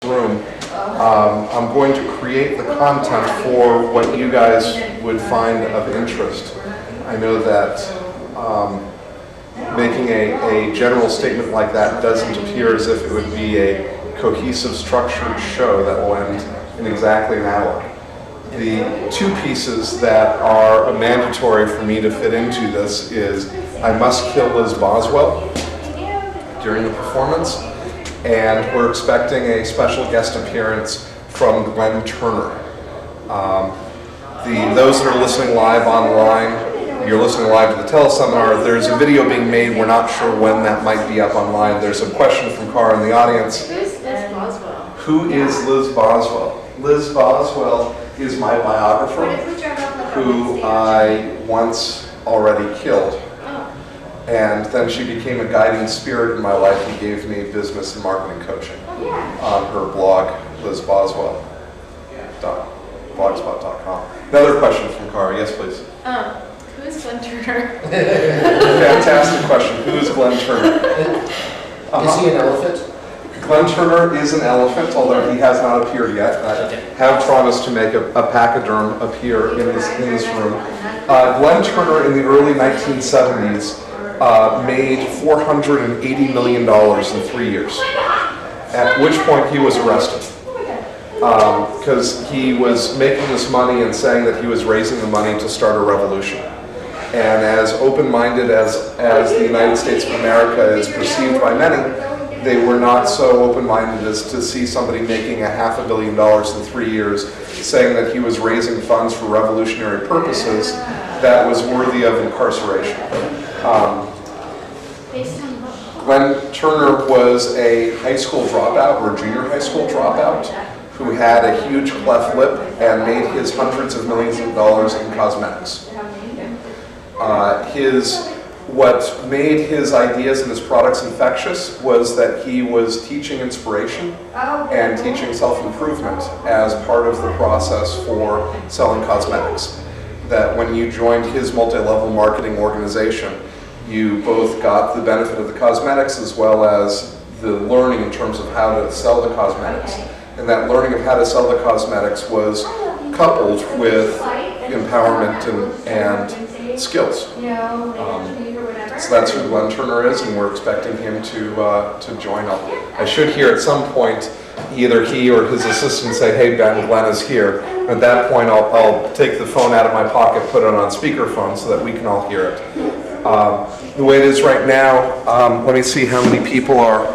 room, I'm going to create the content for what you guys would find of interest. I know that making a general statement like that doesn't appear as if it would be a cohesive, structured show that will end in exactly an hour. The two pieces that are mandatory for me to fit into this is I must kill Liz Boswell during the performance, and we're expecting a special guest appearance from Glenn Turner. Those that are listening live online, you're listening live to the teleseminar, there's a video being made, we're not sure when that might be up online. There's a question from Cara in the audience. Who's Liz Boswell? Who is Liz Boswell? Liz Boswell is my biographer, who I once already killed. And then she became a guiding spirit in my life and gave me business and marketing coaching on her blog, lizboswell.blogspot.com. Another question from Cara. Yes, please. Who is Glenn Turner? Fantastic question. Who is Glenn Turner? Is he an elephant? Glenn Turner is an elephant, although he has not appeared yet. I have promised to make a pachyderm appear in this room. Glenn Turner in the early 1970s made $480 million in 3 years, at which point he was arrested because he was making this money and saying that he was raising the money to start a revolution. And as open-minded as the United States of America is perceived by many, they were not so open-minded as to see somebody making $500 million in 3 years saying that he was raising funds for revolutionary purposes that was worthy of incarceration. Glenn Turner was a high school dropout or junior high school dropout who had a huge cleft lip and made his hundreds of millions of dollars in cosmetics. What made his ideas and his products infectious was that he was teaching inspiration and teaching self-improvement as part of the process for selling cosmetics. That when you joined his multi-level marketing organization, you both got the benefit of the cosmetics as well as the learning in terms of how to sell the cosmetics. And that learning of how to sell the cosmetics was coupled with empowerment and skills. So that's who Glenn Turner is, and we're expecting him to join up. I should hear at some point either he or his assistant say, "Hey Ben, Glenn is here." At that point, I'll take the phone out of my pocket, put it on speakerphone so that we can all hear it. The way it is right now, let me see how many people are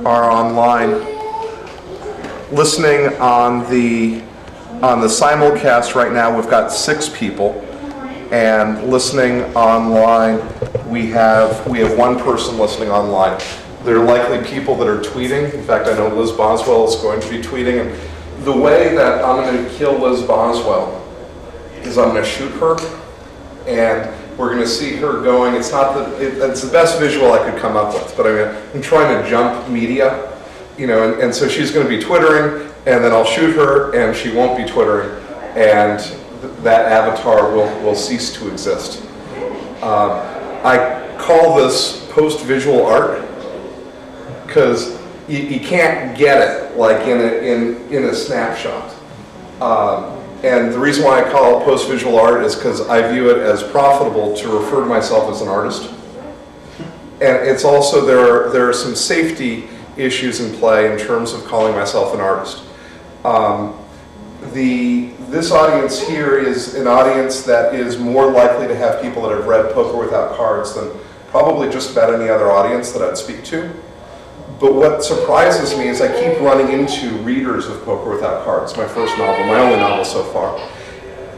online. Listening on the simulcast right now, we've got 6 people. And listening online, we have one person listening online. There are likely people that are tweeting. In fact, I know Liz Boswell is going to be tweeting. And the way that I'm going to kill Liz Boswell is I'm going to shoot her, and we're going to see her going. It's the best visual I could come up with, but I'm trying to jump media, and so she's going to be twittering, and then I'll shoot her, and she won't be twittering, and that avatar will cease to exist. I call this post-visual art because you can't get it like in a snapshot. And the reason why I call it post-visual art is because I view it as profitable to refer to myself as an artist. And it's also, there are some safety issues in play in terms of calling myself an artist. This audience here is an audience that is more likely to have people that have read Poker Without Cards than probably just about any other audience that I'd speak to. But what surprises me is I keep running into readers of Poker Without Cards, my first novel, my only novel so far.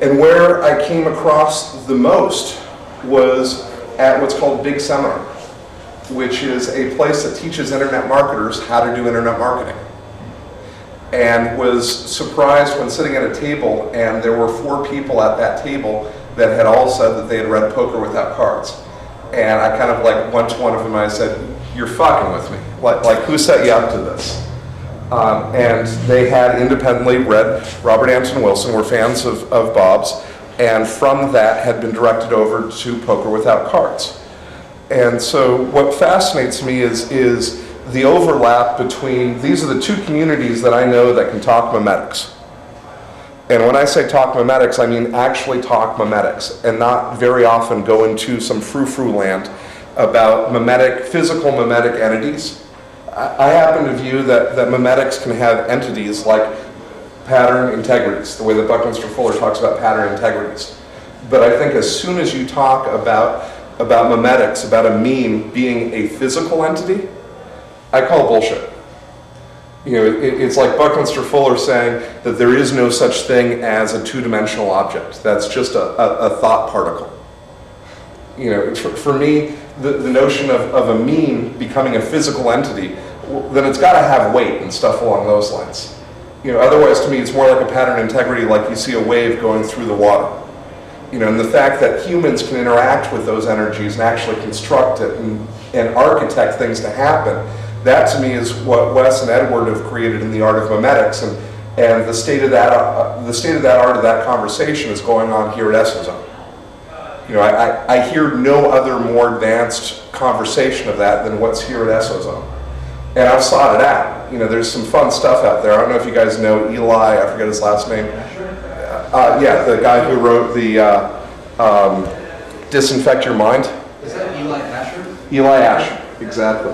And where I came across the most was at what's called Big Seminar, which is a place that teaches internet marketers how to do internet marketing. And was surprised when sitting at a table and there were 4 people at that table that had all said that they had read Poker Without Cards. And I kind of went to one of them and I said, "You're fucking with me. Like who set you up to this?" And they had independently read Robert Anton Wilson, were fans of Bob's, and from that had been directed over to Poker Without Cards. And so what fascinates me is the overlap between, these are the two communities that I know that can talk memetics. And when I say talk memetics, I mean actually talk memetics, and not very often go into some frou-frou land about physical memetic entities. I happen to view that memetics can have entities like pattern integrities, the way that Buckminster Fuller talks about pattern integrities. But I think as soon as you talk about memetics, about a meme being a physical entity, I call bullshit. It's like Buckminster Fuller saying that there is no such thing as a two-dimensional object. That's just a thought particle. For me, the notion of a meme becoming a physical entity, then it's got to have weight and stuff along those lines. Otherwise, to me, it's more like a pattern integrity, like you see a wave going through the water. And the fact that humans can interact with those energies and actually construct it and architect things to happen, that to me is what Wes and Edward have created in the art of memetics, and the state of that art of that conversation is going on here at EsoZone. I hear no other more advanced conversation of that than what's here at EsoZone. And I've sought it out. There's some fun stuff out there. I don't know if you guys know Eli, I forget his last name. Yeah, the guy who wrote the Disinfect Your Mind. Is that Eli Asher? Eli Asher, exactly.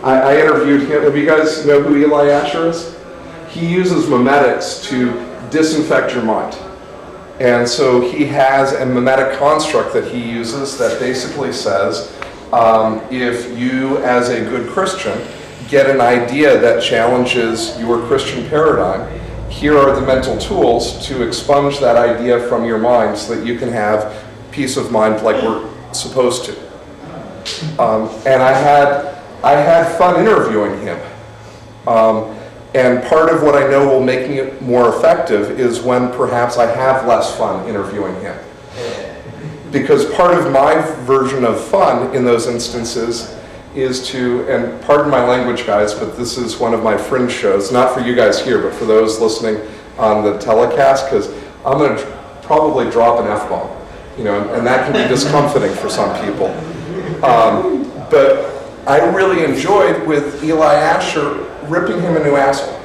I interviewed him. Have you guys know who Eli Asher is? He uses memetics to disinfect your mind. And so he has a memetic construct that he uses that basically says, if you as a good Christian get an idea that challenges your Christian paradigm, here are the mental tools to expunge that idea from your mind so that you can have peace of mind like we're supposed to. And I had fun interviewing him. And part of what I know will make me more effective is when perhaps I have less fun interviewing him. Because part of my version of fun in those instances is to, and pardon my language guys, but this is one of my fringe shows, not for you guys here, but for those listening on the telecast, because I'm going to probably drop an F-bomb, and that can be discomforting for some people. But I really enjoyed with Eli Asher ripping him a new asshole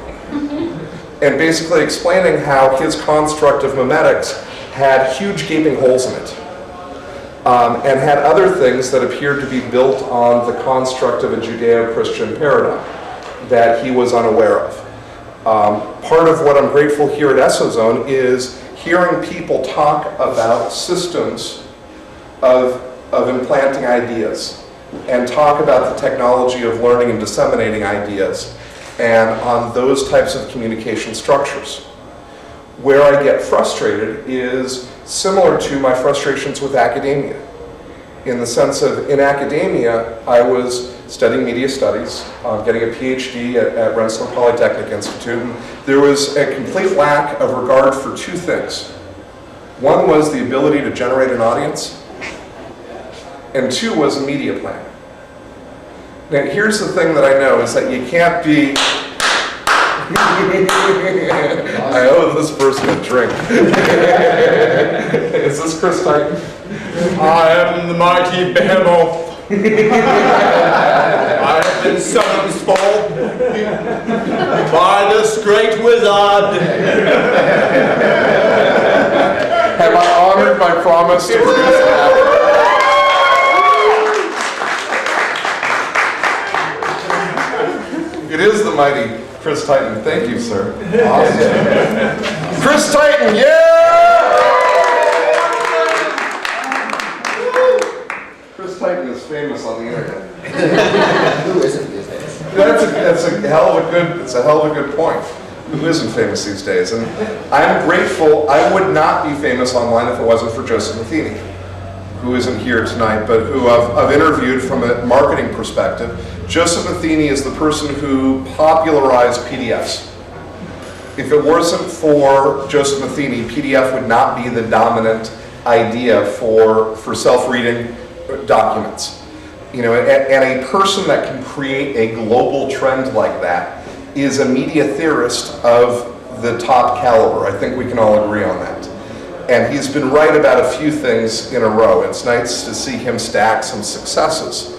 and basically explaining how his construct of memetics had huge gaping holes in it. And had other things that appeared to be built on the construct of a Judeo-Christian paradigm that he was unaware of. Part of what I'm grateful here at EsoZone is hearing people talk about systems of implanting ideas and talk about the technology of learning and disseminating ideas and on those types of communication structures. Where I get frustrated is similar to my frustrations with academia. In the sense of, in academia, I was studying media studies, getting a PhD at Rensselaer Polytechnic Institute, and there was a complete lack of regard for two things. One was the ability to generate an audience, and two was a media plan. Now, here's the thing that I know is that you can't be... I owe this person a drink. Is this Chris Titan? I am the mighty behemoth. I have been summoned for by this great wizard. Have I honored my promise to produce that? It is the mighty Chris Titan. Thank you, sir. Awesome. Chris Titan, yeah! Chris Titan is famous on the internet. Who isn't these days? That's a hell of a good point. Who isn't famous these days? And I'm grateful. I would not be famous online if it wasn't for Joseph Matheny, who isn't here tonight, but who I've interviewed from a marketing perspective. Joseph Matheny is the person who popularized PDFs. If it wasn't for Joseph Matheny, PDF would not be the dominant idea for self-reading documents. And a person that can create a global trend like that is a media theorist of the top caliber. I think we can all agree on that. And he's been right about a few things in a row. It's nice to see him stack some successes.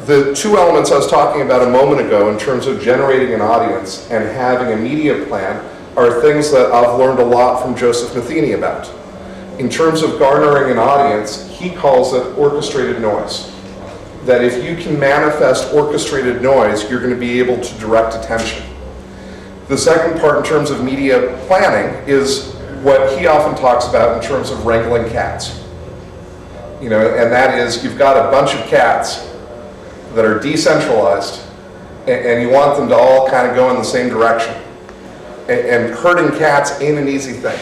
The two elements I was talking about a moment ago in terms of generating an audience and having a media plan are things that I've learned a lot from Joseph Matheny about. In terms of garnering an audience, he calls it orchestrated noise. That if you can manifest orchestrated noise, you're going to be able to direct attention. The second part in terms of media planning is what he often talks about in terms of wrangling cats. You know, and that is you've got a bunch of cats that are decentralized and you want them to all kind of go in the same direction. And herding cats ain't an easy thing.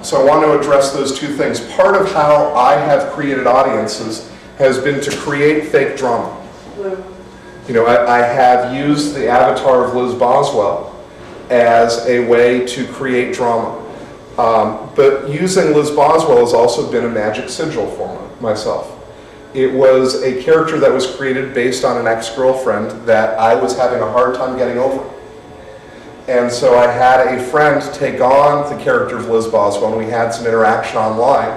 So I want to address those two things. Part of how I have created audiences has been to create fake drama. You know, I have used the avatar of Liz Boswell as a way to create drama. But using Liz Boswell has also been a magic sigil for myself. It was a character that was created based on an ex-girlfriend that I was having a hard time getting over. And so I had a friend take on the character of Liz Boswell, and we had some interaction online,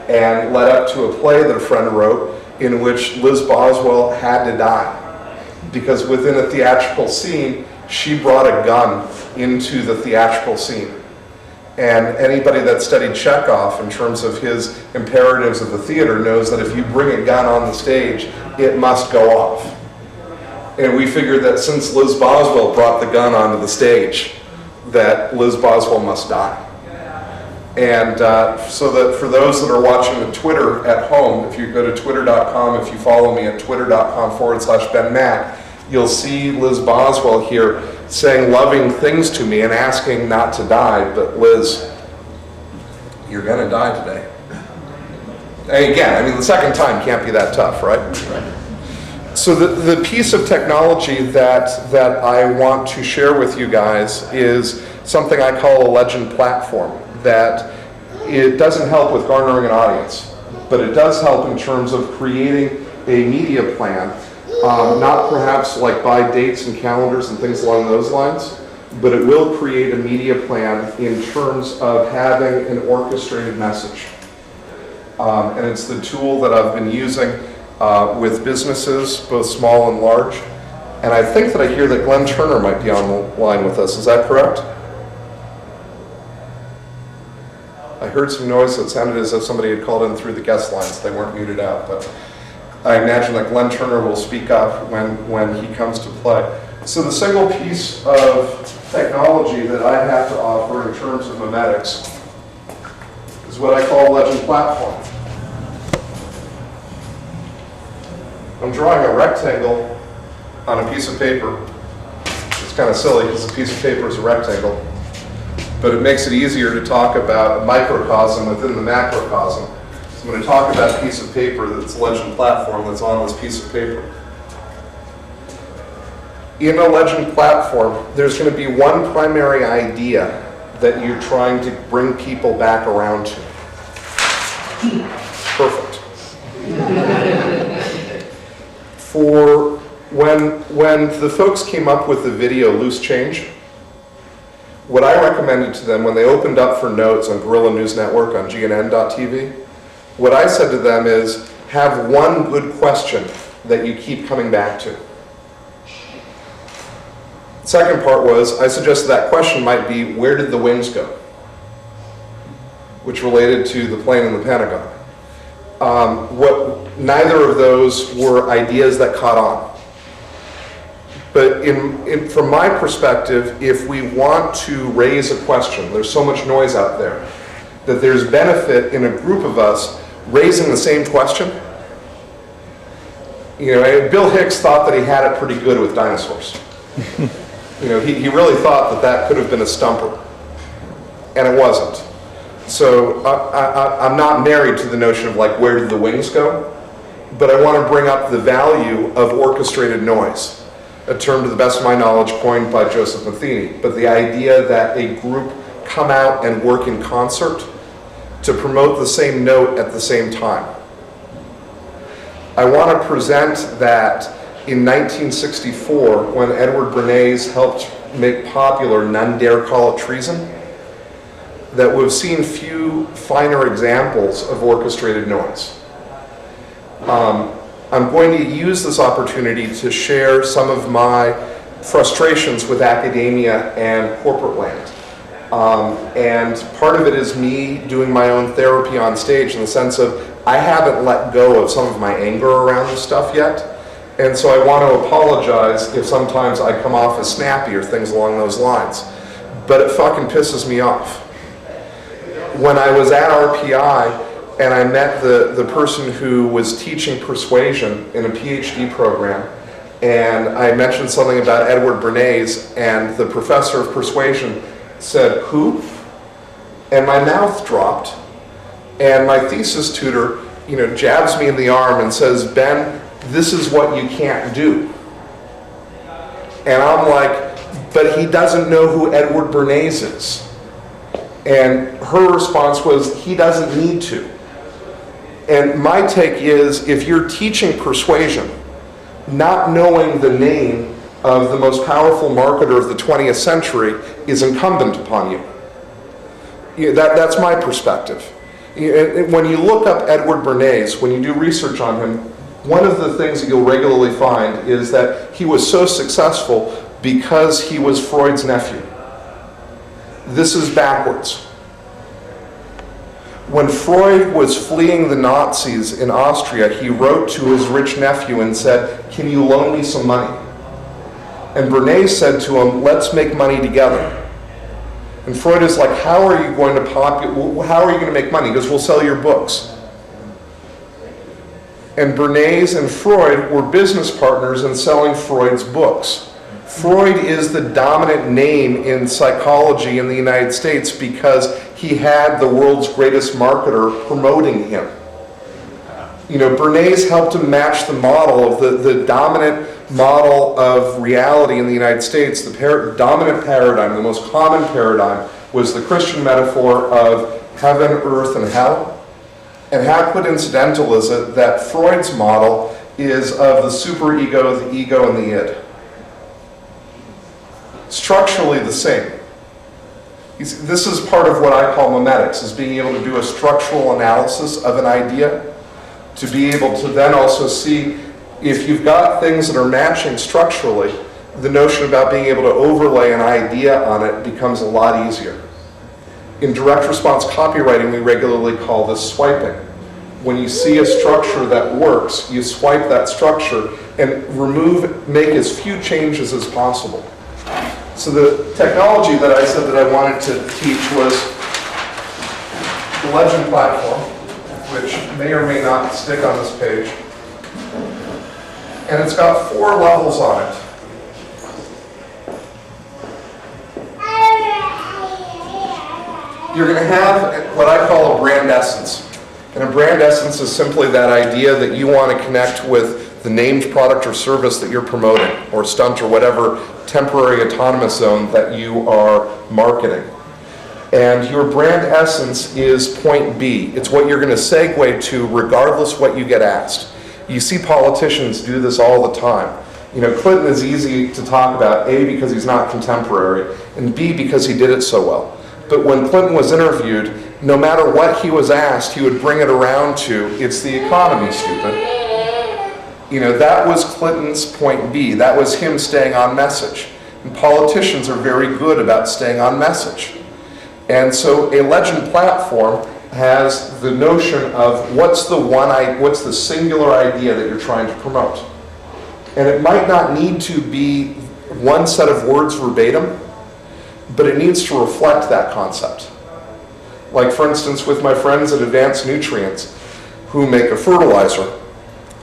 and led up to a play that a friend wrote in which Liz Boswell had to die. Because within a theatrical scene, she brought a gun into the theatrical scene. And anybody that studied Chekhov in terms of his imperatives of the theater knows that if you bring a gun on the stage, it must go off. And we figured that since Liz Boswell brought the gun onto the stage, that Liz Boswell must die. And so that for those that are watching the Twitter at home, if you go to twitter.com, if you follow me at twitter.com/BenMack, you'll see Liz Boswell here saying loving things to me and asking not to die, but Liz, you're gonna die today. And again, I mean, the second time can't be that tough, right? So the piece of technology that I want to share with you guys is something I call a legend platform. That it doesn't help with garnering an audience, but it does help in terms of creating a media plan. Not perhaps like by dates and calendars and things along those lines, but it will create a media plan in terms of having an orchestrated message. And it's the tool that I've been using with businesses, both small and large. And I think that I hear that Glenn Turner might be on the line with us. Is that correct? I heard some noise that sounded as if somebody had called in through the guest lines. They weren't muted out, but I imagine that Glenn Turner will speak up when he comes to play. So the single piece of technology that I have to offer in terms of memetics is what I call a legend platform. I'm drawing a rectangle on a piece of paper. It's kind of silly because a piece of paper is a rectangle, but it makes it easier to talk about a microcosm within the macrocosm. I'm going to talk about a piece of paper that's a legend platform that's on this piece of paper. In a legend platform, there's going to be one primary idea that you're trying to bring people back around to. Perfect. For when the folks came up with the video Loose Change, what I recommended to them when they opened up for notes on Guerrilla News Network on GNN.TV, what I said to them is, have one good question that you keep coming back to. Second part was, I suggested that question might be, where did the wings go? Which related to the plane in the Pentagon. Neither of those were ideas that caught on. But from my perspective, if we want to raise a question, there's so much noise out there, that there's benefit in a group of us raising the same question. You know, Bill Hicks thought that he had it pretty good with dinosaurs. You know, he really thought that that could have been a stumper, and it wasn't. So I'm not married to the notion of like, where did the wings go? But I want to bring up the value of orchestrated noise, a term to the best of my knowledge coined by Joseph Matheny, but the idea that a group come out and work in concert to promote the same note at the same time. I want to present that in 1964, when Edward Bernays helped make popular None Dare Call It Treason, that we've seen few finer examples of orchestrated noise. I'm going to use this opportunity to share some of my frustrations with academia and corporate land. And part of it is me doing my own therapy on stage in the sense of I haven't let go of some of my anger around this stuff yet. And so I want to apologize if sometimes I come off as snappy or things along those lines. But it fucking pisses me off. When I was at RPI and I met the person who was teaching persuasion in a PhD program, and I mentioned something about Edward Bernays, and the professor of persuasion said, "Who?" And my mouth dropped, and my thesis tutor, jabs me in the arm and says, "Ben, this is what you can't do." And I'm like, "But he doesn't know who Edward Bernays is." And her response was, "He doesn't need to." And my take is, if you're teaching persuasion, not knowing the name of the most powerful marketer of the 20th century is incumbent upon you. That's my perspective. When you look up Edward Bernays, when you do research on him, one of the things that you'll regularly find is that he was so successful because he was Freud's nephew. This is backwards. When Freud was fleeing the Nazis in Austria, he wrote to his rich nephew and said, "Can you loan me some money?" And Bernays said to him, "Let's make money together." And Freud is like, how are you going to make money? He goes, "We'll sell your books." And Bernays and Freud were business partners in selling Freud's books. Freud is the dominant name in psychology in the United States because he had the world's greatest marketer promoting him. Bernays helped him match the model of the dominant model of reality in the United States. The dominant paradigm, the most common paradigm, was the Christian metaphor of heaven, earth, and hell. And how coincidental is it that Freud's model is of the superego, the ego, and the id? Structurally the same. This is part of what I call memetics, is being able to do a structural analysis of an idea, to be able to then also see if you've got things that are matching structurally, the notion about being able to overlay an idea on it becomes a lot easier. In direct response copywriting, we regularly call this swiping. When you see a structure that works, you swipe that structure and make as few changes as possible. So the technology that I said that I wanted to teach was the Legend platform, which may or may not stick on this page. And it's got 4 levels on it. You're going to have what I call a brand essence. And a brand essence is simply that idea that you want to connect with the named product or service that you're promoting, or stunt, or whatever temporary autonomous zone that you are marketing. And your brand essence is point B. It's what you're going to segue to regardless what you get asked. You see politicians do this all the time. Clinton is easy to talk about, A, because he's not contemporary, and B, because he did it so well. But when Clinton was interviewed, no matter what he was asked, he would bring it around to, "It's the economy, stupid." That was Clinton's point B. That was him staying on message. And politicians are very good about staying on message. And so a Legend platform has the notion of what's the singular idea that you're trying to promote. And it might not need to be one set of words verbatim, but it needs to reflect that concept. Like, for instance, with my friends at Advanced Nutrients who make a fertilizer,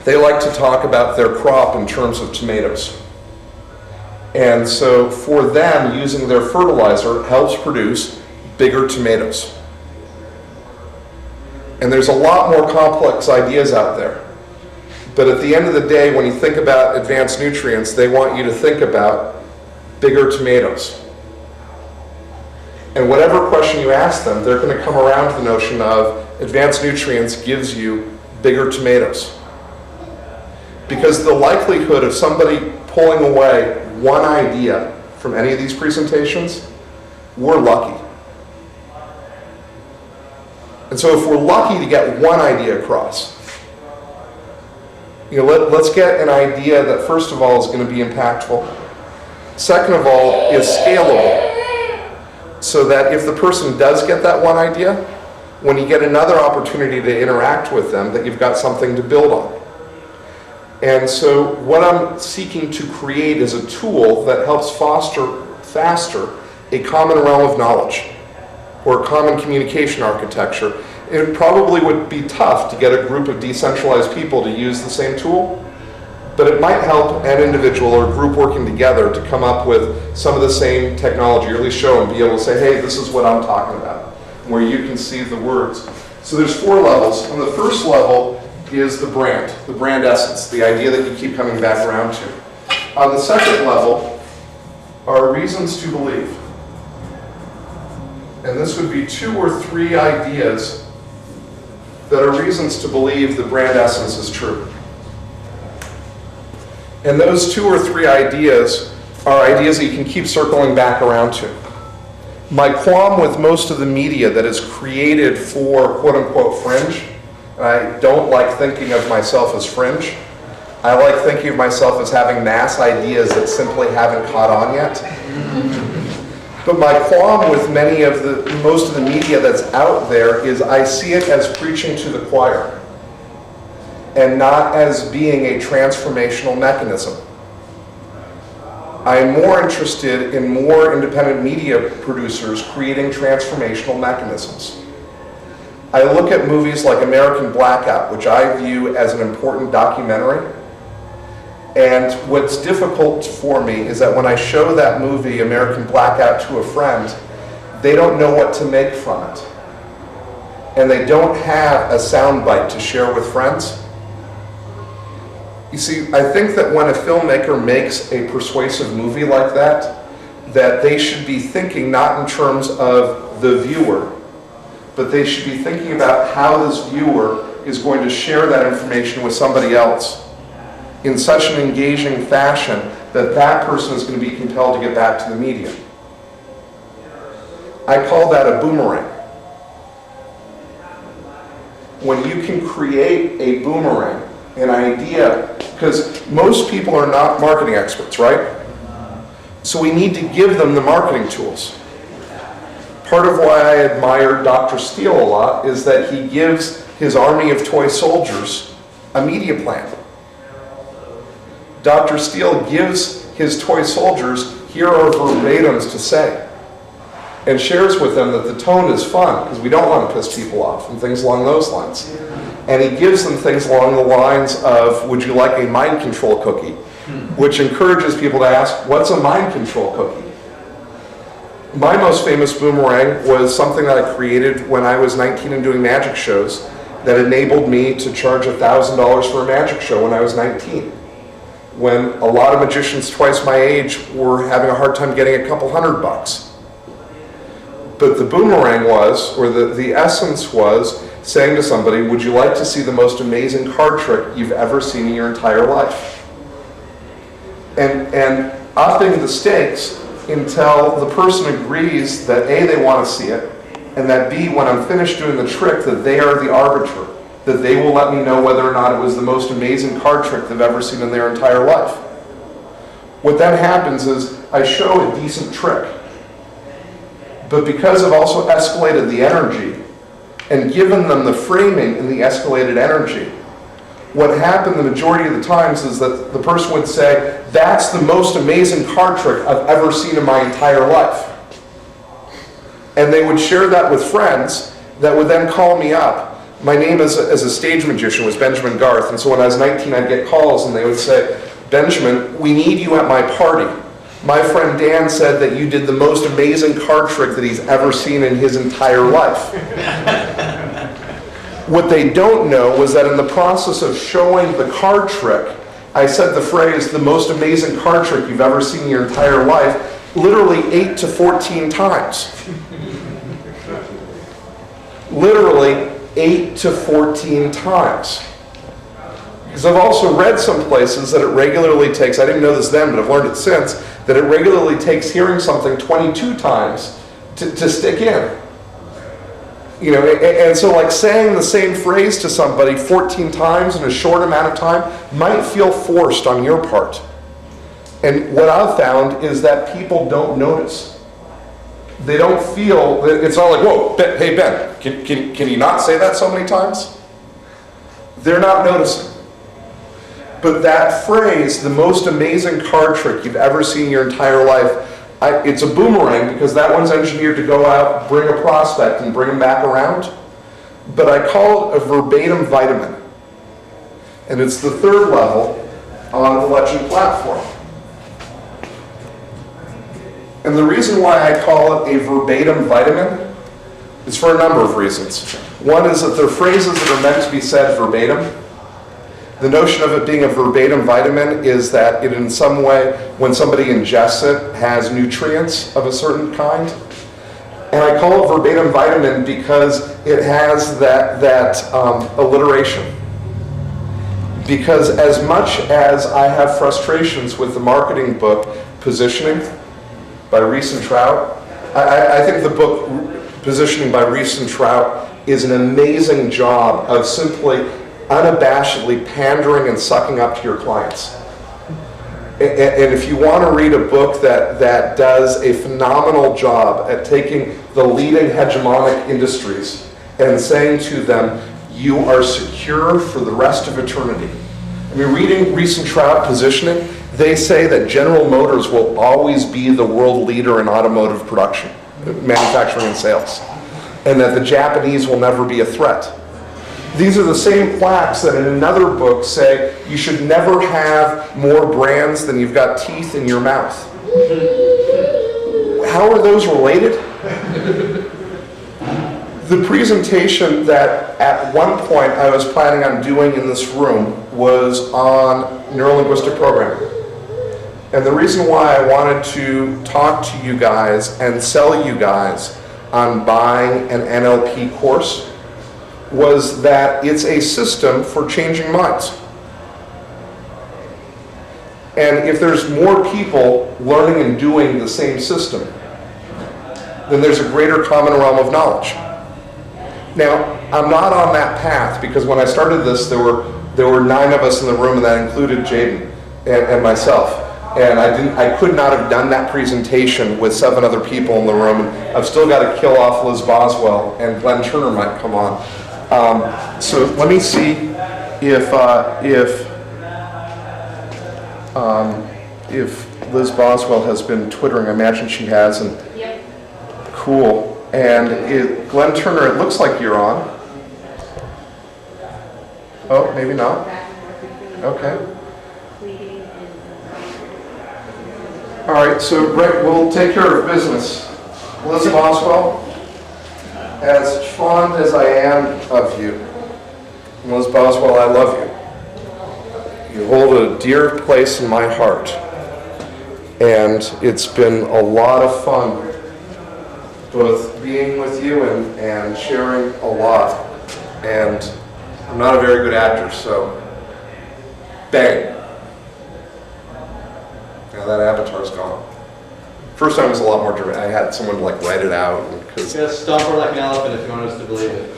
they like to talk about their crop in terms of tomatoes. And so for them, using their fertilizer helps produce bigger tomatoes. And there's a lot more complex ideas out there. But at the end of the day, when you think about Advanced Nutrients, they want you to think about bigger tomatoes. And whatever question you ask them, they're going to come around to the notion of Advanced Nutrients gives you bigger tomatoes. Because the likelihood of somebody pulling away one idea from any of these presentations, we're lucky. And so if we're lucky to get one idea across, Let's get an idea that first of all is going to be impactful. Second of all, is scalable. So that if the person does get that one idea, when you get another opportunity to interact with them, that you've got something to build on. And so what I'm seeking to create is a tool that helps foster faster a common realm of knowledge or a common communication architecture. It probably would be tough to get a group of decentralized people to use the same tool, but it might help an individual or a group working together to come up with some of the same technology, or at least show and be able to say, hey, this is what I'm talking about, where you can see the words. So there's 4 levels. On the first level is the brand essence, the idea that you keep coming back around to. On the second level are reasons to believe. And this would be 2 or 3 ideas that are reasons to believe the brand essence is true. And those 2 or 3 ideas are ideas that you can keep circling back around to. My qualm with most of the media that is created for quote-unquote fringe, and I don't like thinking of myself as fringe. I like thinking of myself as having mass ideas that simply haven't caught on yet. But my qualm with most of the media that's out there is I see it as preaching to the choir, and not as being a transformational mechanism. I am more interested in more independent media producers creating transformational mechanisms. I look at movies like American Blackout, which I view as an important documentary. And what's difficult for me is that when I show that movie, American Blackout, to a friend, they don't know what to make from it. And they don't have a soundbite to share with friends. You see, I think that when a filmmaker makes a persuasive movie like that they should be thinking not in terms of the viewer, but they should be thinking about how this viewer is going to share that information with somebody else in such an engaging fashion that that person is going to be compelled to get back to the medium. I call that a boomerang. When you can create a boomerang, an idea, because most people are not marketing experts, right? So we need to give them the marketing tools. Part of why I admire Dr. Steele a lot is that he gives his army of toy soldiers a media plan. Dr. Steele gives his toy soldiers, here are verbatims to say, and shares with them that the tone is fun, because we don't want to piss people off, and things along those lines. And he gives them things along the lines of, would you like a mind control cookie? Which encourages people to ask, what's a mind control cookie? My most famous boomerang was something that I created when I was 19 and doing magic shows that enabled me to charge $1,000 for a magic show when I was 19. When a lot of magicians twice my age were having a hard time getting a couple $100. But the boomerang was, or the essence was, saying to somebody, would you like to see the most amazing card trick you've ever seen in your entire life? And upping the stakes until the person agrees that A, they want to see it, and that B, when I'm finished doing the trick, that they are the arbiter, that they will let me know whether or not it was the most amazing card trick they've ever seen in their entire life. What then happens is I show a decent trick, but because I've also escalated the energy and given them the framing in the escalated energy, what happened the majority of the times is that the person would say, that's the most amazing card trick I've ever seen in my entire life. And they would share that with friends that would then call me up. My name as a stage magician was Benjamin Garth, and so when I was 19 I'd get calls and they would say, Benjamin, we need you at my party. My friend Dan said that you did the most amazing card trick that he's ever seen in his entire life. What they don't know was that in the process of showing the card trick, I said the phrase, the most amazing card trick you've ever seen in your entire life, literally 8 to 14 times. Literally 8 to 14 times. Because I've also read some places that it regularly takes, I didn't know this then, but I've learned it since, that it regularly takes hearing something 22 times to stick in. You know, and so like saying the same phrase to somebody 14 times in a short amount of time might feel forced on your part. And what I've found is that people don't notice. They don't feel, it's not like, whoa, hey Ben, can you not say that so many times? They're not noticing. But that phrase, the most amazing card trick you've ever seen in your entire life, it's a boomerang because that one's engineered to go out, bring a prospect, and bring them back around. But I call it a verbatim vitamin. And it's the third level on the Legend platform. And the reason why I call it a verbatim vitamin is for a number of reasons. One is that they're phrases that are meant to be said verbatim. The notion of it being a verbatim vitamin is that it in some way, when somebody ingests it, has nutrients of a certain kind. And I call it verbatim vitamin because it has that alliteration. Because as much as I have frustrations with the marketing book, Positioning, by Rees and Trout, I think the book, Positioning by Rees and Trout, is an amazing job of simply unabashedly pandering and sucking up to your clients. And if you want to read a book that does a phenomenal job at taking the leading hegemonic industries and saying to them, you are secure for the rest of eternity. I mean, reading Rees and Trout, Positioning, they say that General Motors will always be the world leader in automotive production, manufacturing and sales, and that the Japanese will never be a threat. These are the same plaques that in another book say you should never have more brands than you've got teeth in your mouth. How are those related? The presentation that at one point I was planning on doing in this room was on neurolinguistic programming. And the reason why I wanted to talk to you guys and sell you guys on buying an NLP course was that it's a system for changing minds. And if there's more people learning and doing the same system, then there's a greater common realm of knowledge. Now, I'm not on that path because when I started this, there were 9 of us in the room, and that included Jaden and myself. And I could not have done that presentation with 7 other people in the room. And I've still got to kill off Liz Boswell, and Glenn Turner might come on. So let me see if Liz Boswell has been twittering. I imagine she has. And Yep. Cool. And Glenn Turner, it looks like you're on. Oh, maybe not. Okay. All right, so Rick, we'll take care of business. Liz Boswell, as fond as I am of you, Liz Boswell, I love you. You hold a dear place in my heart. And it's been a lot of fun both being with you and sharing a lot. And I'm not a very good actor, so bang. Now that avatar's gone. First time was a lot more dramatic. I had someone like write it out because. Yeah, stomp her like an elephant if you want us to believe it.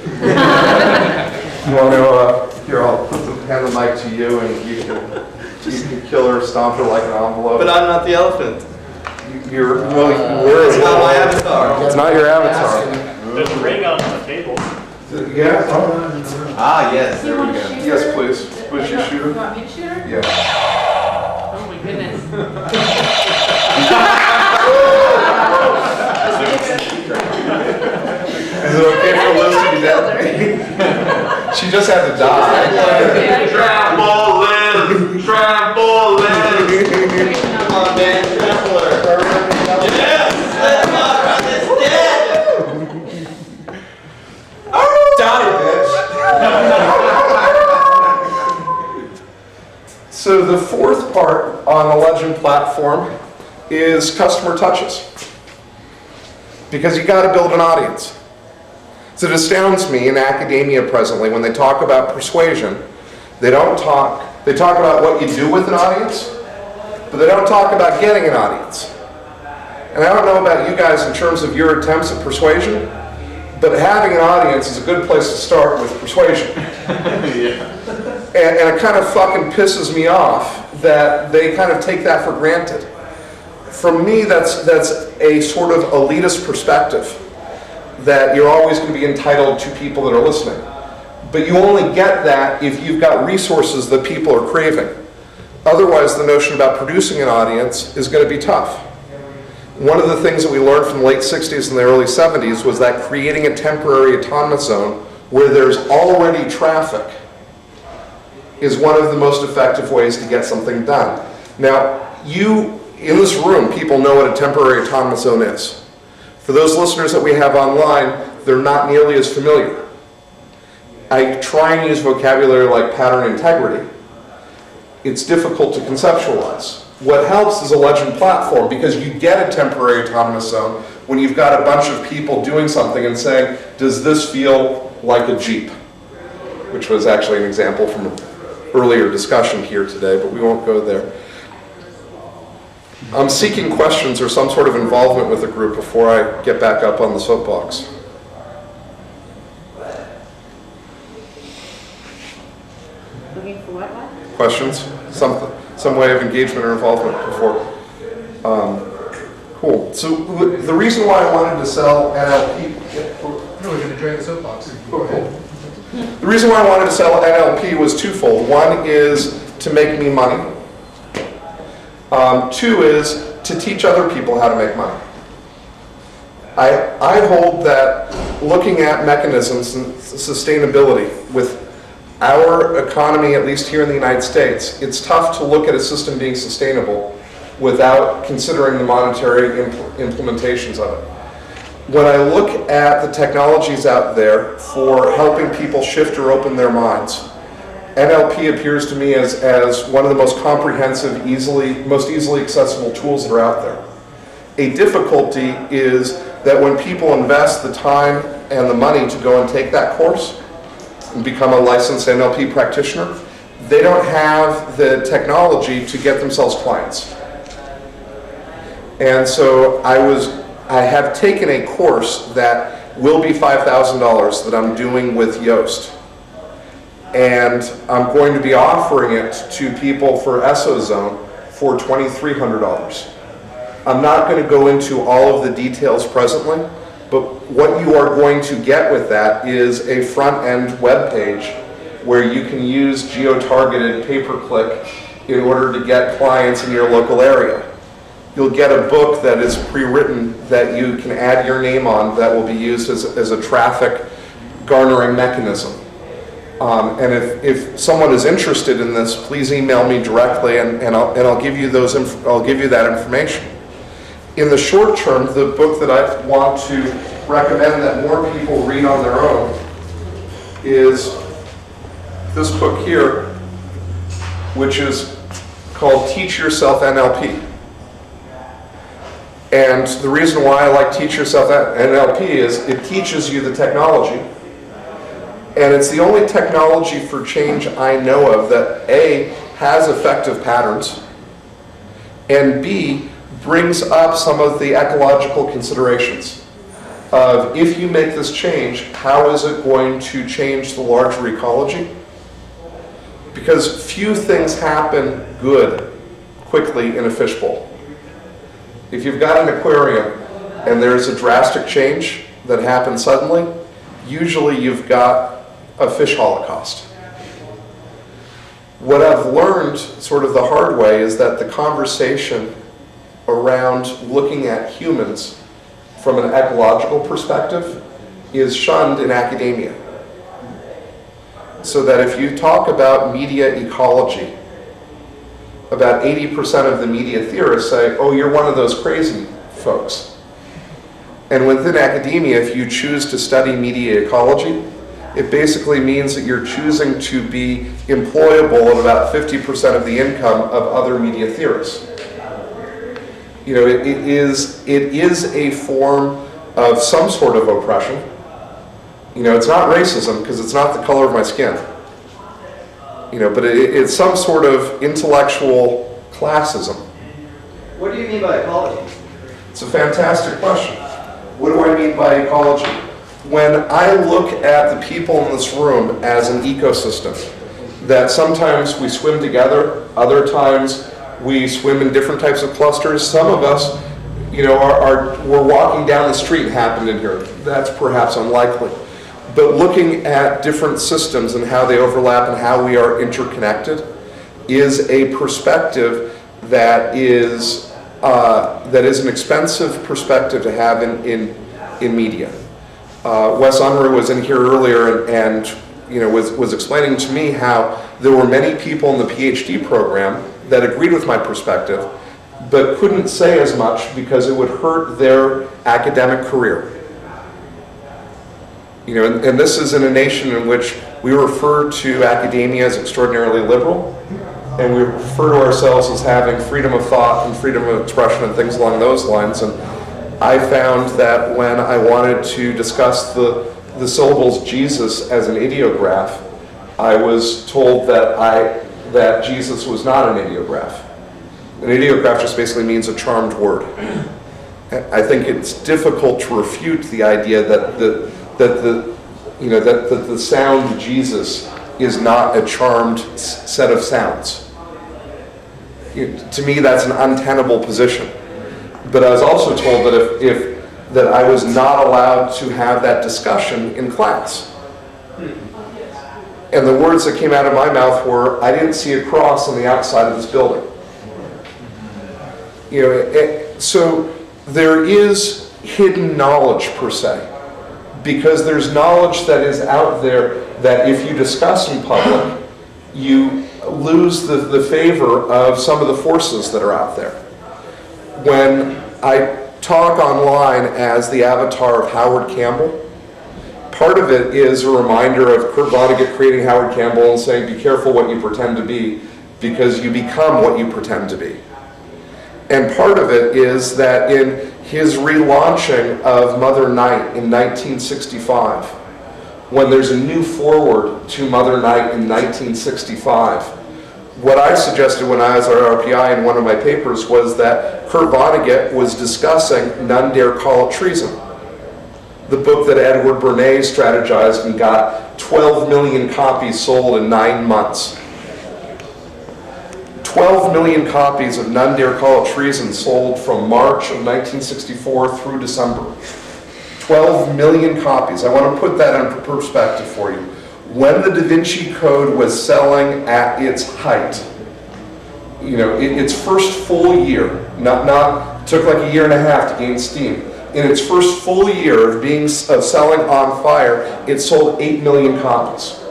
You want to? Here, I'll hand the mic to you, and you can kill her, stomp her like an envelope. But I'm not the elephant. You're where is It's not my avatar. It's not your avatar. There's a ring on the table. Yeah. Ah, yes, there we go. Yes, please. Would you shoot her? You want me to shoot her? Yeah. Oh my goodness. Is it okay for Liz to be dead? She just had to die. Trample, trample. Come on, man, trample her. Yes, let's not run this dead. Die, bitch. So the fourth part on the Legend platform is customer touches. Because you got to build an audience. So it astounds me in academia presently when they talk about persuasion, they talk about what you do with an audience, but they don't talk about getting an audience. And I don't know about you guys in terms of your attempts at persuasion, But having an audience is a good place to start with persuasion. And it kind of fucking pisses me off that they kind of take that for granted. For me, that's a sort of elitist perspective, that you're always going to be entitled to people that are listening. But you only get that if you've got resources that people are craving. Otherwise, the notion about producing an audience is going to be tough. One of the things that we learned from the late 60s and the early 70s was that creating a temporary autonomous zone where there's already traffic is one of the most effective ways to get something done. Now, in this room, people know what a temporary autonomous zone is. For those listeners that we have online, they're not nearly as familiar. I try and use vocabulary like pattern integrity. It's difficult to conceptualize. What helps is a legend platform, because you get a temporary autonomous zone when you've got a bunch of people doing something and saying, does this feel like a Jeep? Which was actually an example from an earlier discussion here today, but we won't go there. I'm seeking questions or some sort of involvement with the group before I get back up on the soapbox. Looking for what? Questions? Some way of engagement or involvement before. Cool. So the reason why I wanted to sell NLP... No, we're going to drain the soapbox. Go ahead. The reason why I wanted to sell NLP was twofold. One is to make me money. Two is to teach other people how to make money. I hold that looking at mechanisms and sustainability with our economy, at least here in the United States, it's tough to look at a system being sustainable without considering the monetary implementations of it. When I look at the technologies out there for helping people shift or open their minds, NLP appears to me as one of the most comprehensive, most easily accessible tools that are out there. A difficulty is that when people invest the time and the money to go and take that course and become a licensed NLP practitioner, they don't have the technology to get themselves clients. And so I have taken a course that will be $5,000 that I'm doing with Yoast. And I'm going to be offering it to people for EsoZone for $2,300. I'm not going to go into all of the details presently, but what you are going to get with that is a front-end web page where you can use geo-targeted pay-per-click in order to get clients in your local area. You'll get a book that is pre-written that you can add your name on that will be used as a traffic garnering mechanism. And if someone is interested in this, please email me directly, and I'll give you that information. In the short term, the book that I want to recommend that more people read on their own is this book here, which is called Teach Yourself NLP. And the reason why I like Teach Yourself NLP is it teaches you the technology. And it's the only technology for change I know of that A, has effective patterns, and B, brings up some of the ecological considerations of, if you make this change, how is it going to change the larger ecology? Because few things happen good quickly in a fishbowl. If you've got an aquarium and there's a drastic change that happens suddenly, usually you've got a fish holocaust. What I've learned sort of the hard way is that the conversation around looking at humans from an ecological perspective is shunned in academia. So that if you talk about media ecology, about 80% of the media theorists say, oh, you're one of those crazy folks. And within academia, if you choose to study media ecology, it basically means that you're choosing to be employable at about 50% of the income of other media theorists. You know, it is a form of some sort of oppression. You know, it's not racism because it's not the color of my skin. You know, but it's some sort of intellectual classism. What do you mean by ecology? It's a fantastic question. What do I mean by ecology? when I look at the people in this room as an ecosystem, that sometimes we swim together, other times we swim in different types of clusters. Some of us, we're walking down the street, happened in here. That's perhaps unlikely. But looking at different systems and how they overlap and how we are interconnected is a perspective that is an expensive perspective to have in media. Wes Unruh was in here earlier and was explaining to me how there were many people in the PhD program that agreed with my perspective, but couldn't say as much because it would hurt their academic career. And this is in a nation in which we refer to academia as extraordinarily liberal, and we refer to ourselves as having freedom of thought and freedom of expression and things along those lines. And I found that when I wanted to discuss the syllables Jesus as an ideograph, I was told that Jesus was not an ideograph. An ideograph just basically means a charmed word. I think it's difficult to refute the idea that the sound Jesus is not a charmed set of sounds. To me, that's an untenable position. But I was also told that I was not allowed to have that discussion in class. And the words that came out of my mouth were, I didn't see a cross on the outside of this building. So there is hidden knowledge per se, because there's knowledge that is out there that if you discuss in public, you lose the favor of some of the forces that are out there. When I talk online as the avatar of Howard Campbell, part of it is a reminder of Kurt Vonnegut creating Howard Campbell and saying, be careful what you pretend to be, because you become what you pretend to be. And part of it is that in his relaunching of Mother Night in 1965, when there's a new foreword to Mother Night in 1965, what I suggested when I was at RPI in one of my papers was that Kurt Vonnegut was discussing None Dare Call It Treason, the book that Edward Berndt strategized and got 12 million copies sold in 9 months. 12 million copies of None Dare Call It Treason sold from March of 1964 through December. 12 million copies. I want to put that into perspective for you. When the Da Vinci Code was selling at its height, its first full year, took like a year and a half to gain steam. In its first full year of selling on fire, it sold 8 million copies.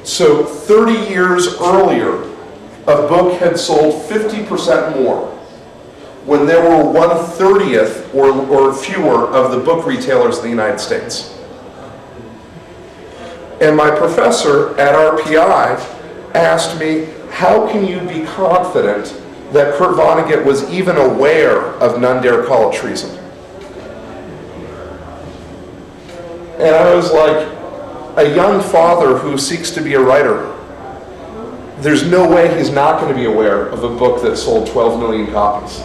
So 30 years earlier, a book had sold 50% more, when there were 1/30th or fewer of the book retailers in the United States. And my professor at RPI asked me, how can you be confident that Kurt Vonnegut was even aware of None Dare Call It Treason? And I was like, a young father who seeks to be a writer, there's no way he's not going to be aware of a book that sold 12 million copies.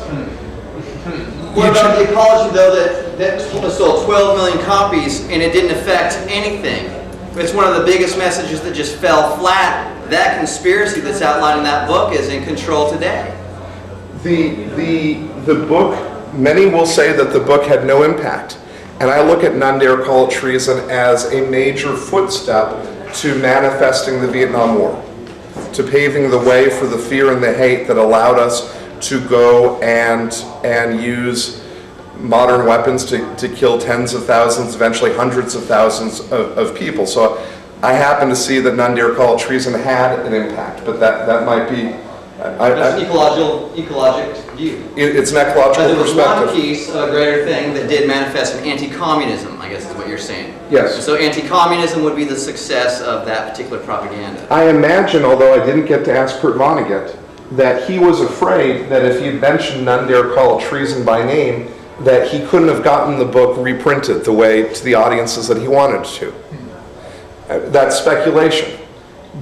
What about the apology, though, that sold 12 million copies and it didn't affect anything? It's one of the biggest messages that just fell flat. That conspiracy that's outlined in that book is in control today. The book, many will say that the book had no impact. And I look at None Dare Call It Treason as a major footstep to manifesting the Vietnam War, to paving the way for the fear and the hate that allowed us to go and use modern weapons to kill tens of thousands, eventually hundreds of thousands of people. So I happen to see that None Dare Call It Treason had an impact, but that might be... That's an ecologic view. It's an ecological there was perspective. one piece of a greater thing that did manifest in anti-communism, I guess is what you're saying. Yes. So anti-communism would be the success of that particular propaganda. I imagine, although I didn't get to ask Kurt Vonnegut, that he was afraid that if he had mentioned None Dare Call It Treason by name, that he couldn't have gotten the book reprinted the way to the audiences that he wanted to. That's speculation.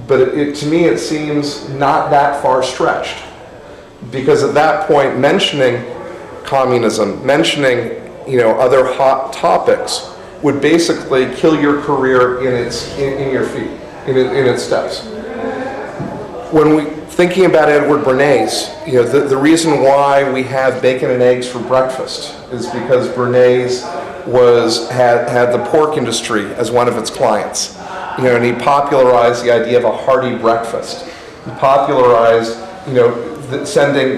But to me it seems not that far stretched. Because at that point, mentioning communism, mentioning other hot topics would basically kill your career in your feet, in its steps. When we thinking about Edward Bernays, the reason why we have bacon and eggs for breakfast is because Bernays had the pork industry as one of its clients, and he popularized the idea of a hearty breakfast. He popularized,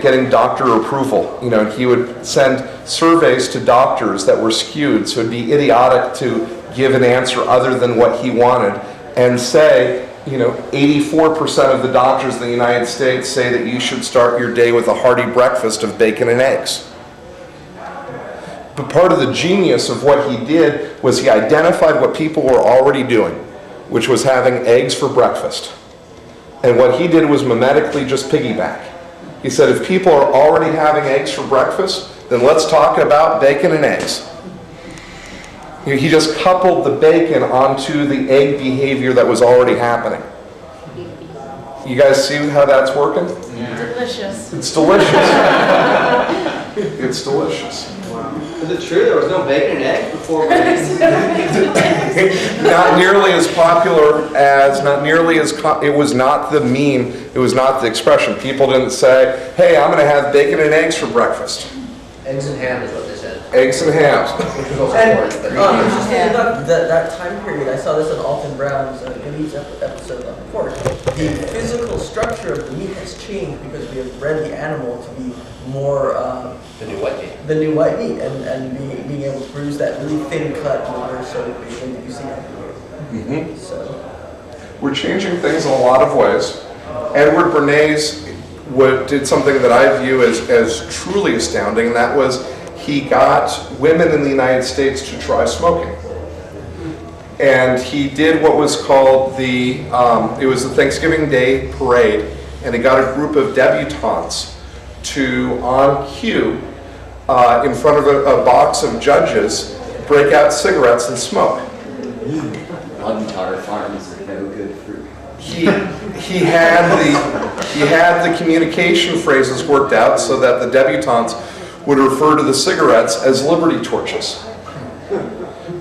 getting doctor approval. And he would send surveys to doctors that were skewed, so it'd be idiotic to give an answer other than what he wanted, and say, 84% of the doctors in the United States say that you should start your day with a hearty breakfast of bacon and eggs. But part of the genius of what he did was he identified what people were already doing, which was having eggs for breakfast. And what he did was mimetically just piggyback. He said, if people are already having eggs for breakfast, then let's talk about bacon and eggs. He just coupled the bacon onto the egg behavior that was already happening. You guys see how that's working? Delicious. It's delicious. It's delicious. Is it true there was no bacon and eggs before? Not nearly as popular as, it was not the meme, it was not the expression. People didn't say, hey, I'm going to have bacon and eggs for breakfast. Eggs and ham is what they said. Eggs and hams. Which was also And pork, but just thinking about that time period, I saw this on Alton Brown's Elite's episode on pork. The physical structure of the meat has changed because we have bred the animal to be more the new white meat. the new white meat, and being able to produce that really thin cut water soaked bacon that you see everywhere. Mm-hmm. So We're changing things in a lot of ways. Edward Bernays did something that I view as truly astounding, and that was he got women in the United States to try smoking. And he did what was called it was the Thanksgiving Day parade, and he got a group of debutantes to, on cue, in front of a box of judges, break out cigarettes and smoke. Untar farms are no good fruit. He had the communication phrases worked out so that the debutantes would refer to the cigarettes as liberty torches.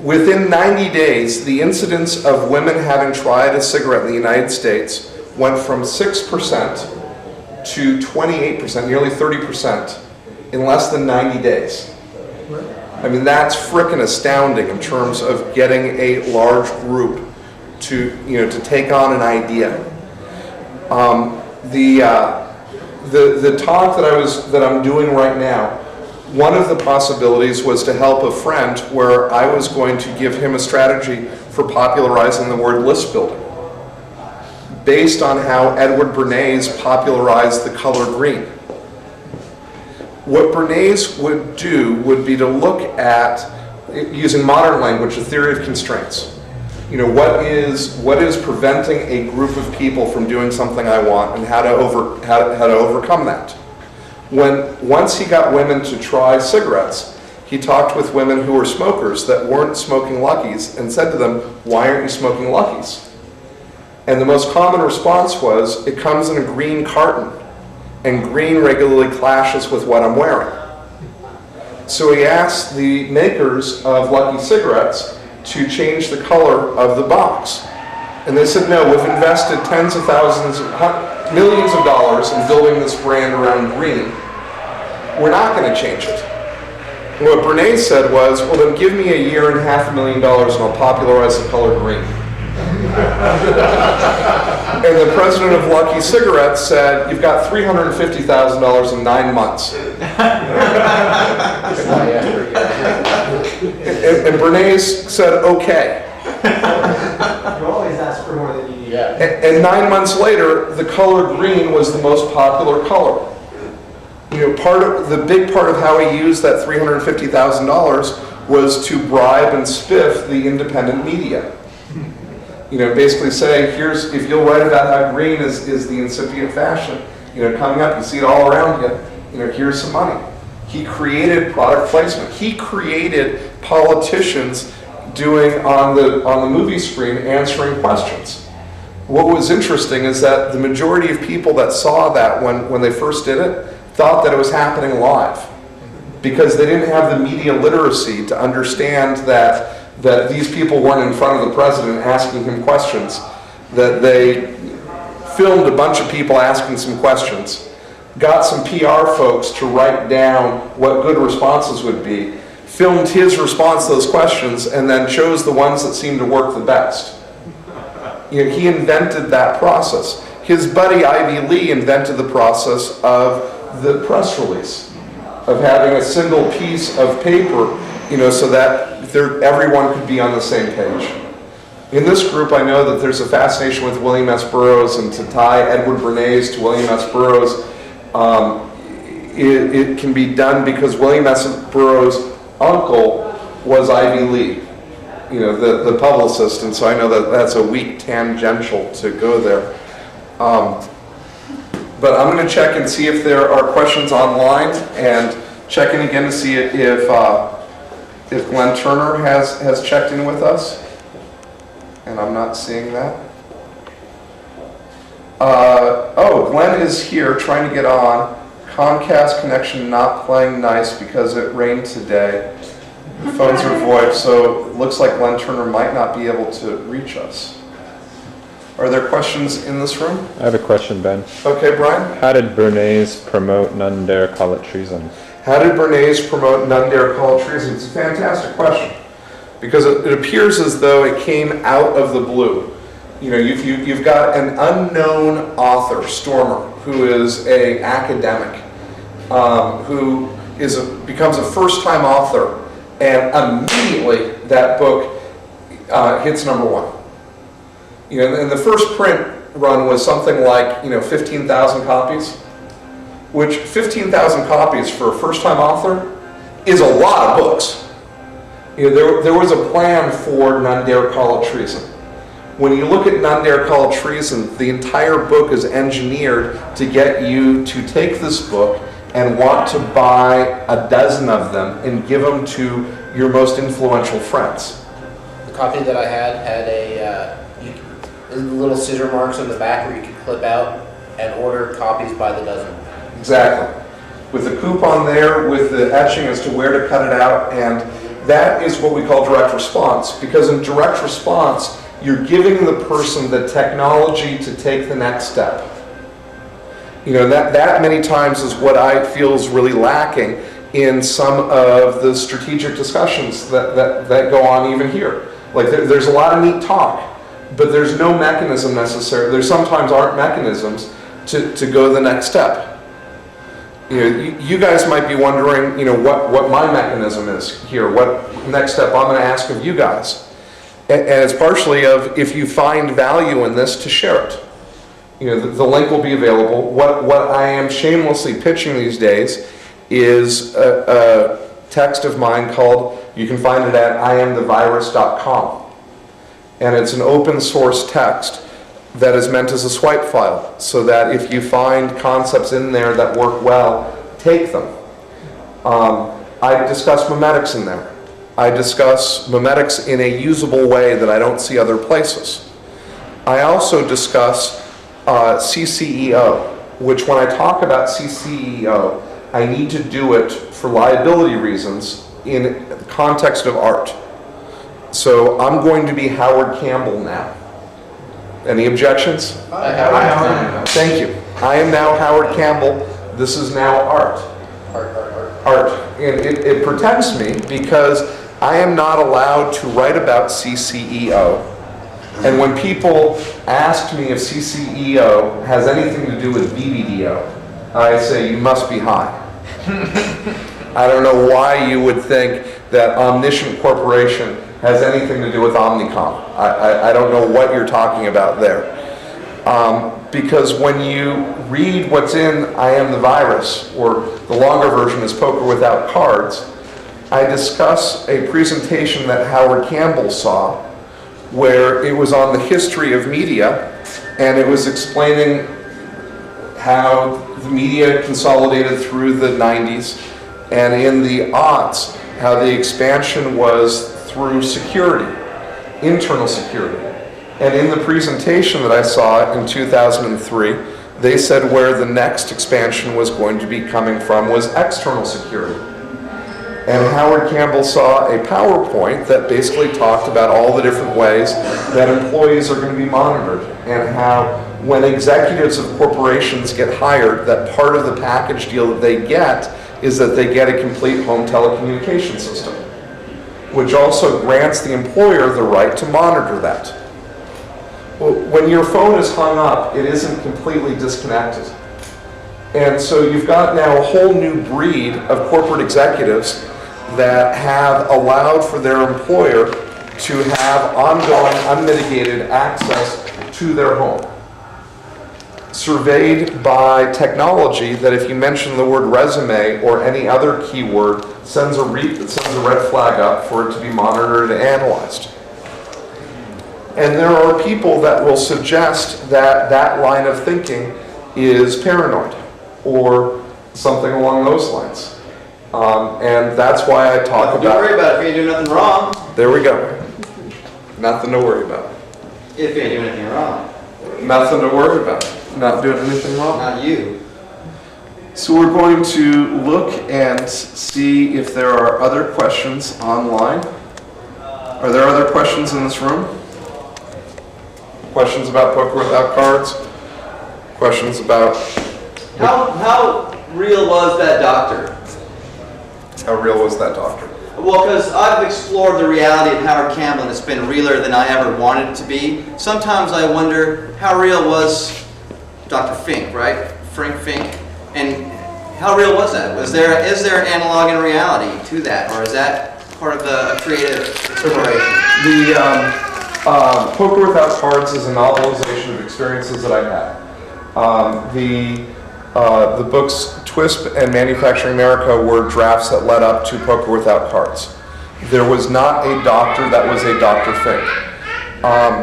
Within 90 days, the incidence of women having tried a cigarette in the United States went from 6% to 28%, nearly 30%, in less than 90 days. I mean, that's frickin' astounding in terms of getting a large group to take on an idea. The talk that I'm doing right now, one of the possibilities was to help a friend where I was going to give him a strategy for popularizing the word list building, based on how Edward Bernays popularized the color green. What Bernays would do would be to look at, using modern language, the theory of constraints. What is preventing a group of people from doing something I want, and how to overcome that. Once he got women to try cigarettes, he talked with women who were smokers that weren't smoking Luckies and said to them, why aren't you smoking Luckies? And the most common response was, it comes in a green carton, and green regularly clashes with what I'm wearing. So he asked the makers of Lucky cigarettes to change the color of the box. And they said, no, we've invested tens of thousands, millions of dollars in building this brand around green. We're not going to change it. And what Bernays said was, well, then give me a year and $500,000 and I'll popularize the color green. And the president of Lucky Cigarettes said, you've got $350,000 in 9 months. And Bernays said, okay. You always ask for more than you need. Yeah. And 9 months later, the color green was the most popular color. The big part of how he used that $350,000 was to bribe and spiff the independent media. Basically say, if you'll write about how green is the incipient fashion, coming up, you see it all around you, here's some money. He created product placement. He created politicians doing on the movie screen answering questions. What was interesting is that the majority of people that saw that when they first did it thought that it was happening live. because they didn't have the media literacy to understand that these people weren't in front of the president asking him questions, that they filmed a bunch of people asking some questions, got some PR folks to write down what good responses would be, filmed his response to those questions, and then chose the ones that seemed to work the best. You know, he invented that process. His buddy Ivy Lee invented the process of the press release, of having a single piece of paper, you know, so that everyone could be on the same page. In this group, I know that there's a fascination with William S. Burroughs, and to tie Edward Bernays to William S. Burroughs, it can be done because William S. Burroughs' uncle was Ivy Lee, you know, the publicist, and so I know that that's a weak tangential to go there. But I'm going to check and see if there are questions online, and check in again to see if Glenn Turner has checked in with us. And I'm not seeing that. Oh, Glenn is here trying to get on. Comcast connection not playing nice because it rained today. The phones are VoIP, so it looks like Glenn Turner might not be able to reach us. Are there questions in this room? I have a question, Ben. Okay, Brian. How did Bernays promote None Dare Call It Treason? How did Bernays promote None Dare Call It Treason? It's a fantastic question, because it appears as though it came out of the blue. You know, you've got an unknown author, Stormer, who is an academic, who becomes a first-time author, and immediately that book hits #1. You know, and the first print run was something like 15,000 copies, which 15,000 copies for a first-time author is a lot of books. You know, there was a plan for None Dare Call It Treason. When you look at None Dare Call It Treason, the entire book is engineered to get you to take this book and want to buy a dozen of them and give them to your most influential friends. The copy that I had little scissor marks on the back where you can clip out and order copies by the dozen. Exactly. With the coupon there, with the etching as to where to cut it out, and that is what we call direct response, because in direct response, you're giving the person the technology to take the next step. You know, that many times is what I feel is really lacking in some of the strategic discussions that go on even here. Like there's a lot of neat talk, but there's no mechanism necessary. There sometimes aren't mechanisms to go the next step. You know, you guys might be wondering, what my mechanism is here, what next step I'm going to ask of you guys. And it's partially of, if you find value in this, to share it. You know, the link will be available. What I am shamelessly pitching these days is a text of mine called, you can find it at iamthevirus.com. And it's an open source text that is meant as a swipe file, so that if you find concepts in there that work well, take them. I discuss memetics in there. I discuss memetics in a usable way that I don't see other places. I also discuss CCEO, which when I talk about CCEO, I need to do it for liability reasons in the context of art. So I'm going to be Howard Campbell now. Any objections? Thank you. I am now Howard Campbell. This is now art. Art. And it protects me because I am not allowed to write about CCEO. And when people ask me if CCEO has anything to do with BBDO, I say, you must be high. I don't know why you would think that Omniscient Corporation has anything to do with Omnicom. I don't know what you're talking about there. Because when you read what's in I Am the Virus, or the longer version is Poker Without Cards, I discuss a presentation that Howard Campbell saw where it was on the history of media, and it was explaining how the media consolidated through the 90s, and in the aughts, how the expansion was through security, internal security. And in the presentation that I saw in 2003, they said where the next expansion was going to be coming from was external security. And Howard Campbell saw a PowerPoint that basically talked about all the different ways that employees are going to be monitored, and how when executives of corporations get hired, that part of the package deal that they get is that they get a complete home telecommunication system, which also grants the employer the right to monitor that. When your phone is hung up, it isn't completely disconnected. And so you've got now a whole new breed of corporate executives that have allowed for their employer to have ongoing, unmitigated access to their home, surveyed by technology that if you mention the word resume or any other keyword, sends a red flag up for it to be monitored and analyzed. And there are people that will suggest that that line of thinking is paranoid or something along those lines. And that's why I talk about... Don't worry about it if you ain't doing nothing wrong. There we go. Nothing to worry about. If you ain't doing anything wrong. Nothing to worry about. Not doing anything wrong. Not you. So we're going to look and see if there are other questions online. Are there other questions in this room? Questions about poker without cards? Questions about... How real was that doctor? How real was that doctor? Well, because I've explored the reality of Howard Campbell, and it's been realer than I ever wanted it to be. Sometimes I wonder how real was Dr. Fink, right? Frank Fink. And how real was that? Is there an analog in reality to that, or is that part of the creative exploration? The Poker Without Cards is a novelization of experiences that I had. The books Twist and Manufacturing America were drafts that led up to Poker Without Cards. There was not a doctor that was a Dr. Fink.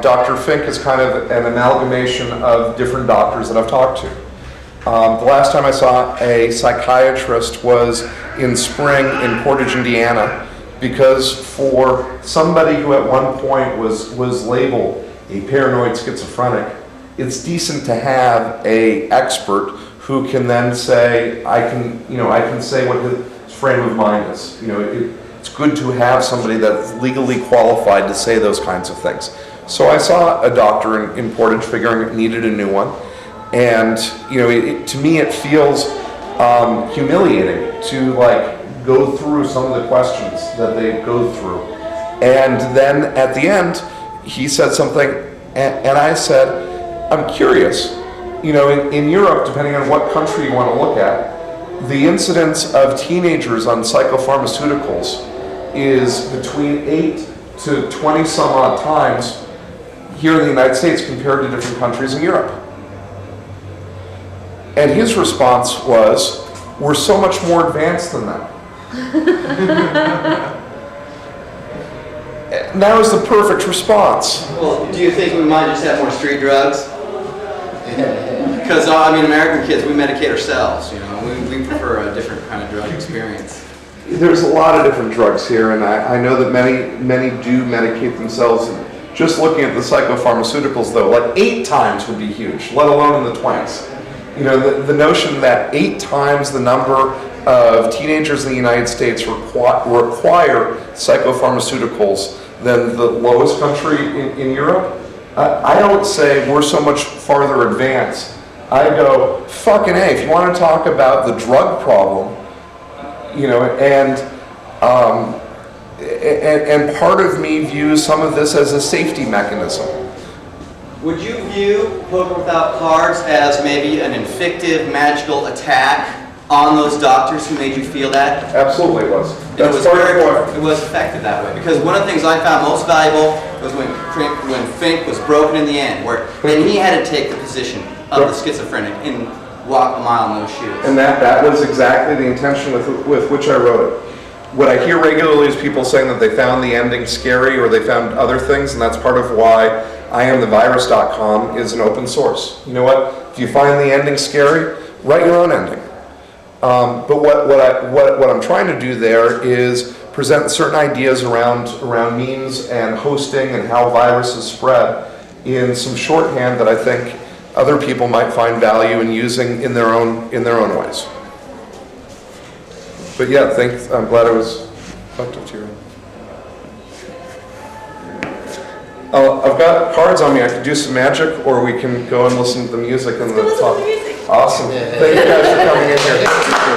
Dr. Fink is kind of an amalgamation of different doctors that I've talked to. The last time I saw a psychiatrist was in spring in Portage, Indiana, because for somebody who at one point was labeled a paranoid schizophrenic, it's decent to have an expert who can then say, I can say what his frame of mind is. It's good to have somebody that's legally qualified to say those kinds of things. So I saw a doctor in Portage figuring it needed a new one. And to me it feels humiliating to go through some of the questions that they go through. And then at the end, he said something, and I said, I'm curious. In Europe, depending on what country you want to look at, the incidence of teenagers on psychopharmaceuticals is between 8 to 20 some odd times here in the United States compared to different countries in Europe. And his response was, we're so much more advanced than that. That was the perfect response. Well, do you think we might just have more street drugs? Because, American kids, we medicate ourselves, We prefer a different kind of drug experience. There's a lot of different drugs here, and I know that many do medicate themselves. And just looking at the psychopharmaceuticals, though, 8 times would be huge, let alone in the 20s. The notion that 8 times the number of teenagers in the United States require psychopharmaceuticals than the lowest country in Europe, I don't say we're so much farther advanced. I go, fucking A, if you want to talk about the drug problem, and part of me views some of this as a safety mechanism. Would you view Poker Without Cards as maybe an infective, magical attack on those doctors who made you feel that? Absolutely it was. It was effective that way. Because one of the things I found most valuable was when Fink was broken in the end, and he had to take the position of the schizophrenic and walk a mile in those shoes. And that was exactly the intention with which I wrote it. What I hear regularly is people saying that they found the ending scary or they found other things, and that's part of why IamTheVirus.com is an open source. You know what? If you find the ending scary, write your own ending. But what I'm trying to do there is present certain ideas around memes and hosting and how viruses spread in some shorthand that I think other people might find value in using in their own ways. But yeah, I'm glad I was Collective tyranny. I've got cards on me. I could do some magic, or we can go and listen to the music and the talk. Awesome. Thank you guys for coming in here.